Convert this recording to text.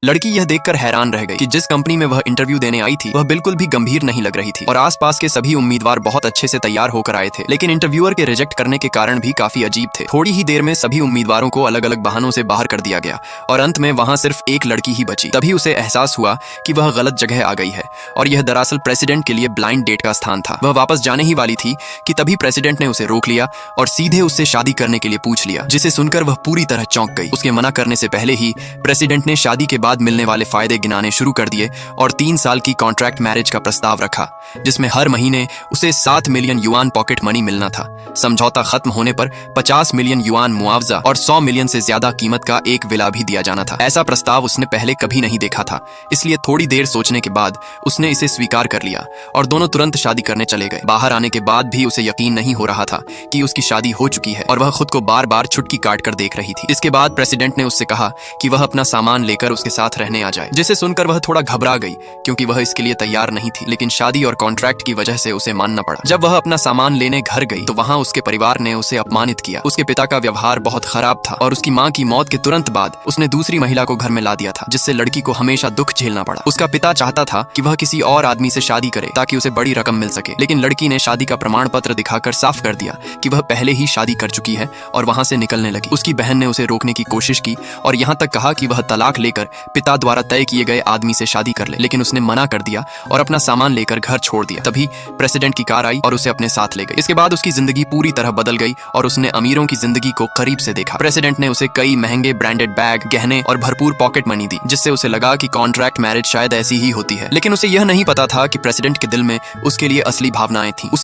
लड़की यह देखकर हैरान रह गई कि जिस कंपनी में वह इंटरव्यू देने आई थी वह बिल्कुल भी गंभीर नहीं लग रही थी और आसपास के सभी उम्मीदवार बहुत अच्छे से तैयार होकर आए थे, लेकिन इंटरव्यूअर के रिजेक्ट करने के कारण भी काफी अजीब थे। थोड़ी ही देर में सभी उम्मीदवारों को अलग अलग बहानों से बाहर कर दिया गया और अंत में वहां सिर्फ एक लड़की ही बची। तभी उसे एहसास हुआ कि वह गलत जगह आ गई है और यह दरअसल प्रेसिडेंट के लिए ब्लाइंड डेट का स्थान था। वह वापस जाने ही वाली थी कि तभी प्रेसिडेंट ने उसे रोक लिया और सीधे उससे शादी करने के लिए पूछ लिया, जिसे सुनकर वह पूरी तरह चौंक गई। उसके मना करने से पहले ही प्रेसिडेंट ने शादी के बाद मिलने वाले फायदे गिनाने शुरू कर दिए और 3 साल की कॉन्ट्रैक्ट मैरिज का प्रस्ताव रखा, जिसमें हर महीने उसे 7 मिलियन युआन पॉकेट मनी मिलना था। समझौता खत्म होने पर 50 मिलियन युआन मुआवजा और 100 मिलियन से ज्यादा कीमत का एक विला भी दिया जाना था। ऐसा प्रस्ताव उसने पहले कभी नहीं देखा था, इसलिए थोड़ी देर सोचने के बाद उसने इसे स्वीकार कर लिया और दोनों तुरंत शादी करने चले गए। बाहर आने के बाद भी उसे यकीन नहीं हो रहा था कि उसकी शादी हो चुकी है और वह खुद को बार बार छुटकी काट कर देख रही थी। इसके बाद प्रेसिडेंट ने उससे कहा कि वह अपना सामान लेकर उसके साथ रहने आ जाए, जिसे सुनकर वह थोड़ा घबरा गई क्योंकि वह इसके लिए तैयार नहीं थी, लेकिन शादी और कॉन्ट्रैक्ट की वजह से उसे मानना पड़ा। जब वह अपना सामान लेने घर गई तो वहां उसके परिवार ने उसे अपमानित किया। उसके पिता का व्यवहार बहुत खराब था और उसकी मां की मौत के तुरंत बाद उसने दूसरी महिला को घर में ला दिया था, जिससे लड़की को हमेशा दुख झेलना पड़ा। उसका पिता चाहता था कि वह किसी और आदमी से शादी करे ताकि उसे बड़ी रकम मिल सके, लेकिन लड़की ने शादी का प्रमाण पत्र दिखाकर साफ कर दिया कि वह पहले ही शादी कर चुकी है और वहां से निकलने लगी। उसकी बहन ने उसे रोकने की कोशिश की और यहाँ तक कहा कि वह तलाक लेकर पिता द्वारा तय किए गए आदमी से शादी कर ले, लेकिन उसने मना कर दिया और अपना सामान लेकर घर छोड़ दिया। तभी प्रेसिडेंट की कार आई और उसे अपने साथ ले गई। इसके बाद उसकी जिंदगी पूरी तरह बदल गई और उसने अमीरों की जिंदगी को करीब से देखा। प्रेसिडेंट ने उसे कई महंगे ब्रांडेड बैग, गहने और भरपूर पॉकेट मनी दी, जिससे उसे लगा कि कॉन्ट्रैक्ट मैरिज शायद ऐसी ही होती है, लेकिन उसे यह नहीं पता था कि प्रेसिडेंट के दिल में उसके लिए असली भावनाएं थीं।